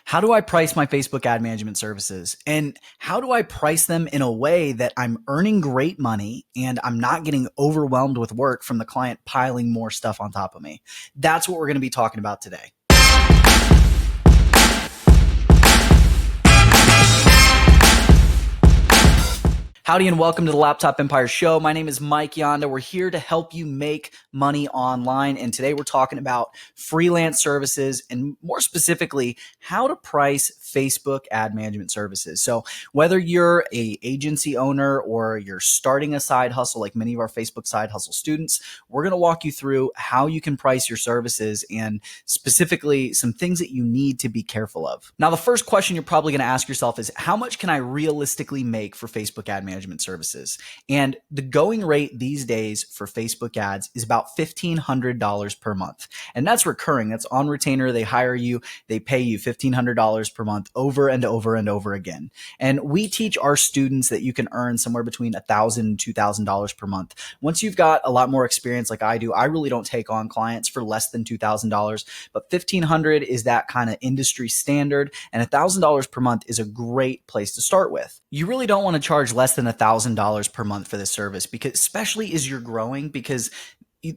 How do I price my Facebook ad management services? And how do I price them in a way that I'm earning great money and I'm not getting overwhelmed with work from the client piling more stuff on top of me? That's what we're going to be talking about today. Howdy and welcome to the Laptop Empire Show. My name is Mike Yonda. We're here to help you make money online. And today we're talking about freelance services and more specifically, how to price Facebook ad management services. So whether you're a agency owner or you're starting a side hustle like many of our Facebook side hustle students, we're going to walk you through how you can price your services and specifically some things that you need to be careful of. Now, the first question you're probably going to ask yourself is, how much can I realistically make for Facebook ad management services? And the going rate these days for Facebook ads is about $1,500 per month. And that's recurring. That's on retainer. They hire you. They pay you $1,500 per month over and over and over again. And we teach our students that you can earn somewhere between $1,000 and $2,000 per month. Once you've got a lot more experience like I do, I really don't take on clients for less than $2,000, but $1,500 is that kind of industry standard. And $1,000 per month is a great place to start with. You really don't want to charge less than $1,000 per month for this service, because especially as you're growing, because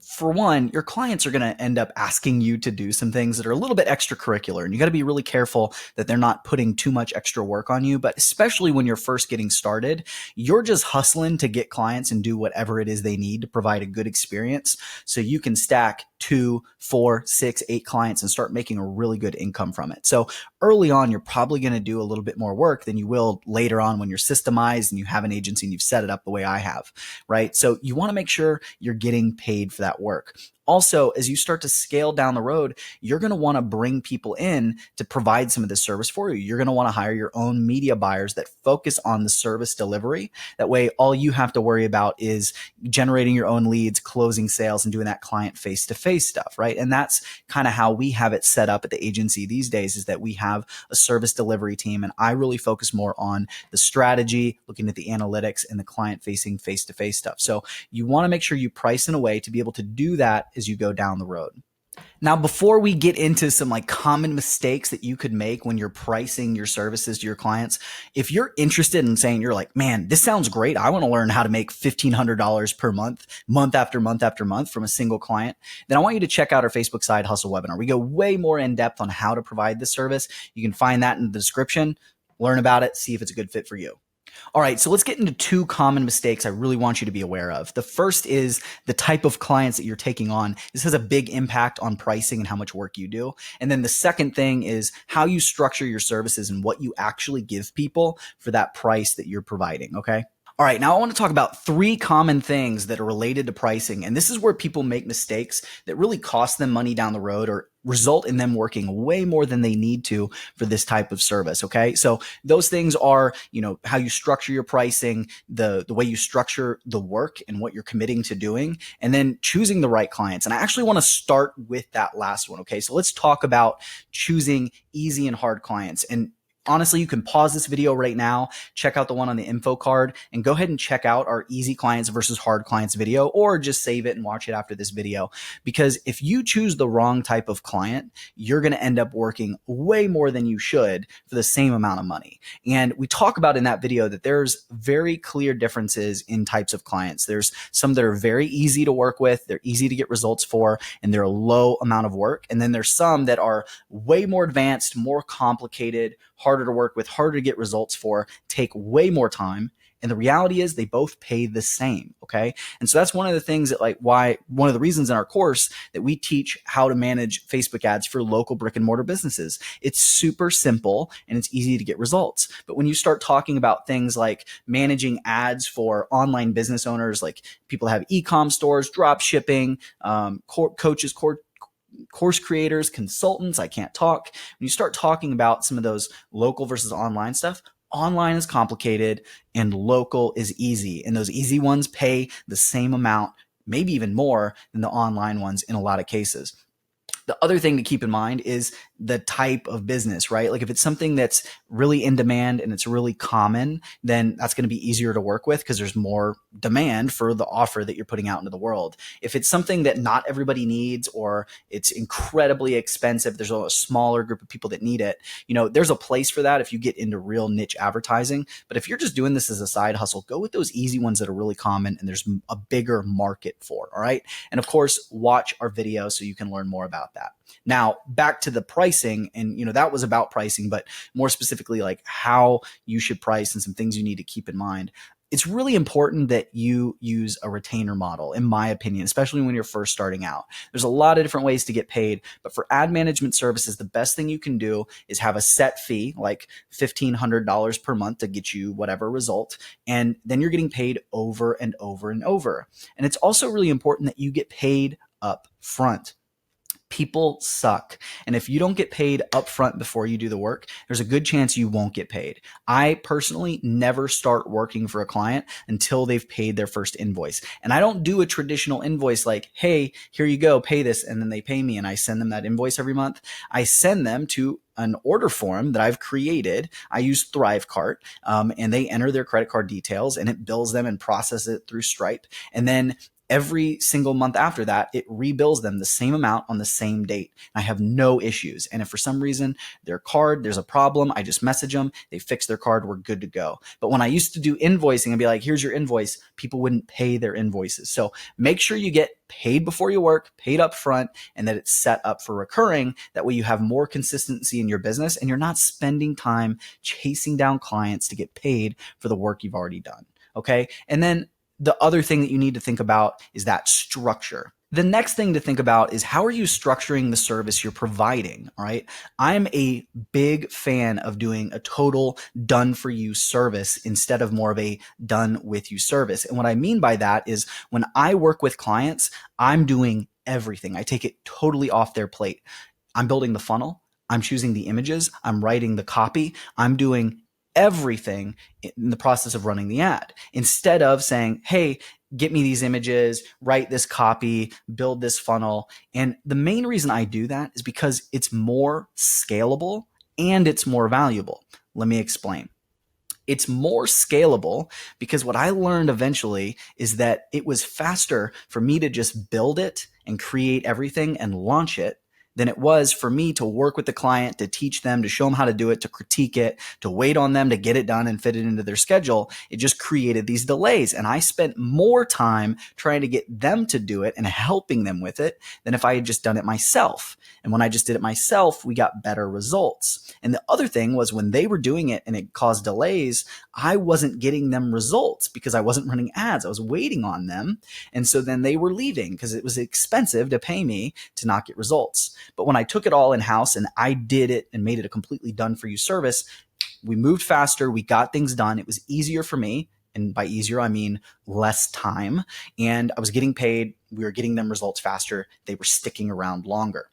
for one, your clients are going to end up asking you to do some things that are a little bit extracurricular, and you got to be really careful that they're not putting too much extra work on you. But especially when you're first getting started, you're just hustling to get clients and do whatever it is they need to provide a good experience so you can stack 2, 4, 6, 8 clients and start making a really good income from it. So early on, you're probably going to do a little bit more work than you will later on when you're systemized and you have an agency and you've set it up the way I have, right? So you want to make sure you're getting paid for that work. Also, as you start to scale down the road, you're going to want to bring people in to provide some of this service for you. You're going to want to hire your own media buyers that focus on the service delivery. That way, all you have to worry about is generating your own leads, closing sales, and doing that client face-to-face stuff, right? And that's kind of how we have it set up at the agency these days, is that we have a service delivery team, and I really focus more on the strategy, looking at the analytics, and the client-facing face-to-face stuff. So you want to make sure you price in a way to be able to do that as you go down the road. Now, before we get into some common mistakes that you could make when you're pricing your services to your clients, if you're interested in saying, you're like, man, this sounds great, I want to learn how to make $1,500 per month, month after month after month from a single client, then I want you to check out our Facebook Side Hustle webinar. We go way more in depth on how to provide this service. You can find that in the description, learn about it, see if it's a good fit for you. All right, so let's get into 2 common mistakes I really want you to be aware of. The first is the type of clients that you're taking on. This has a big impact on pricing and how much work you do. And then the second thing is how you structure your services and what you actually give people for that price that you're providing, okay? All right, now I want to talk about 3 common things that are related to pricing. And this is where people make mistakes that really cost them money down the road or result in them working way more than they need to for this type of service. Okay. So those things are, how you structure your pricing, the way you structure the work and what you're committing to doing, and then choosing the right clients. And I actually want to start with that last one. Okay. So let's talk about choosing easy and hard clients. And honestly, you can pause this video right now, check out the one on the info card, and go ahead and check out our easy clients versus hard clients video, or just save it and watch it after this video. Because if you choose the wrong type of client, you're going to end up working way more than you should for the same amount of money. And we talk about in that video that there's very clear differences in types of clients. There's some that are very easy to work with, they're easy to get results for, and they're a low amount of work. And then there's some that are way more advanced, more complicated, harder to work with, harder to get results for, take way more time. And the reality is they both pay the same. Okay. And so that's one of the things that one of the reasons in our course that we teach how to manage Facebook ads for local brick and mortar businesses. It's super simple and it's easy to get results. But when you start talking about things like managing ads for online business owners, like people that have e-com stores, drop shipping, coaches, course creators, consultants, I can't talk. When you start talking about some of those local versus online stuff, online is complicated and local is easy. And those easy ones pay the same amount, maybe even more than the online ones in a lot of cases. The other thing to keep in mind is the type of business, right? Like if it's something that's really in demand and it's really common, then that's going to be easier to work with because there's more demand for the offer that you're putting out into the world. If it's something that not everybody needs or it's incredibly expensive, there's a smaller group of people that need it, there's a place for that if you get into real niche advertising. But if you're just doing this as a side hustle, go with those easy ones that are really common and there's a bigger market for, all right? And of course, watch our video so you can learn more about that. Now, back to the pricing, and that was about pricing, but more specifically like how you should price and some things you need to keep in mind. It's really important that you use a retainer model, in my opinion, especially when you're first starting out. There's a lot of different ways to get paid, but for ad management services, the best thing you can do is have a set fee, like $1,500 per month to get you whatever result. And then you're getting paid over and over and over. And it's also really important that you get paid up front. People suck. And if you don't get paid upfront before you do the work, there's a good chance you won't get paid. I personally never start working for a client until they've paid their first invoice. And I don't do a traditional invoice like, hey, here you go, pay this, and then they pay me and I send them that invoice every month. I send them to an order form that I've created. I use Thrivecart, and they enter their credit card details and it bills them and processes it through Stripe. And then every single month after that, it rebills them the same amount on the same date. I have no issues. And if for some reason their card, there's a problem, I just message them, they fix their card, we're good to go. But when I used to do invoicing and be like, here's your invoice, people wouldn't pay their invoices. So make sure you get paid before you work, paid up front, and that it's set up for recurring. That way you have more consistency in your business and you're not spending time chasing down clients to get paid for the work you've already done. Okay. And then the other thing that you need to think about is that structure. The next thing to think about is how are you structuring the service you're providing, all right? I'm a big fan of doing a total done for you service instead of more of a done with you service. And what I mean by that is when I work with clients, I'm doing everything. I take it totally off their plate. I'm building the funnel. I'm choosing the images. I'm writing the copy. I'm doing everything in the process of running the ad, instead of saying, hey, get me these images, write this copy, build this funnel. And the main reason I do that is because it's more scalable and it's more valuable. Let me explain. It's more scalable because what I learned eventually is that it was faster for me to just build it and create everything and launch it than it was for me to work with the client, to teach them, to show them how to do it, to critique it, to wait on them to get it done and fit it into their schedule. It just created these delays. And I spent more time trying to get them to do it and helping them with it than if I had just done it myself. And when I just did it myself, we got better results. And the other thing was when they were doing it and it caused delays, I wasn't getting them results because I wasn't running ads. I was waiting on them. And so then they were leaving because it was expensive to pay me to not get results. But when I took it all in-house and I did it and made it a completely done for you service, we moved faster. We got things done. It was easier for me. And by easier, I mean less time. And I was getting paid. We were getting them results faster. They were sticking around longer.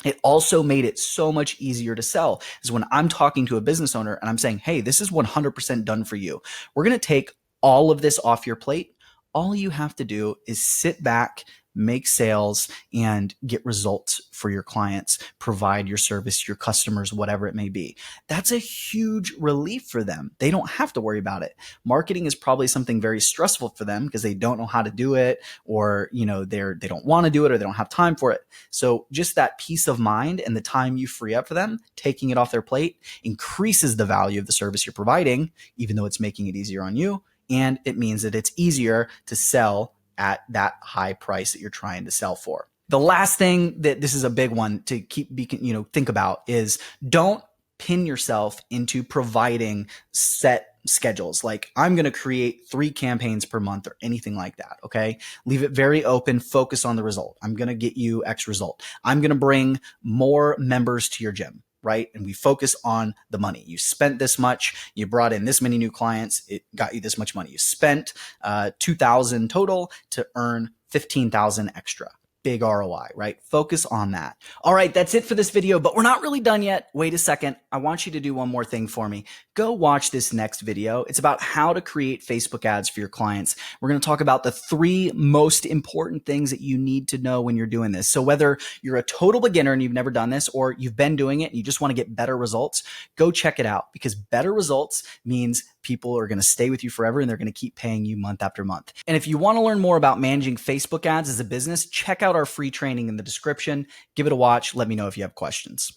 It also made it so much easier to sell. Is when I'm talking to a business owner and I'm saying, hey, this is 100% done for you. We're going to take all of this off your plate. All you have to do is sit back, make sales, and get results for your clients, provide your service, your customers, whatever it may be. That's a huge relief for them. They don't have to worry about it. Marketing is probably something very stressful for them because they don't know how to do it, or they don't want to do it, or they don't have time for it. So just that peace of mind and the time you free up for them, taking it off their plate, increases the value of the service you're providing, even though it's making it easier on you. And it means that it's easier to sell at that high price that you're trying to sell for. The last thing that this is a big one to think about is don't pin yourself into providing set schedules. Like I'm going to create 3 campaigns per month or anything like that. Okay. Leave it very open. Focus on the result. I'm going to get you X result. I'm going to bring more members to your gym. Right? And we focus on the money. You spent this much, you brought in this many new clients, it got you this much money. You spent $2,000 total to earn $15,000 extra. big ROI, right? Focus on that. All right, that's it for this video, but we're not really done yet. Wait a second. I want you to do one more thing for me. Go watch this next video. It's about how to create Facebook ads for your clients. We're going to talk about the 3 most important things that you need to know when you're doing this. So whether you're a total beginner and you've never done this, or you've been doing it and you just want to get better results, go check it out, because better results means people are going to stay with you forever and they're going to keep paying you month after month. And if you want to learn more about managing Facebook ads as a business, check out our free training in the description. Give it a watch. Let me know if you have questions.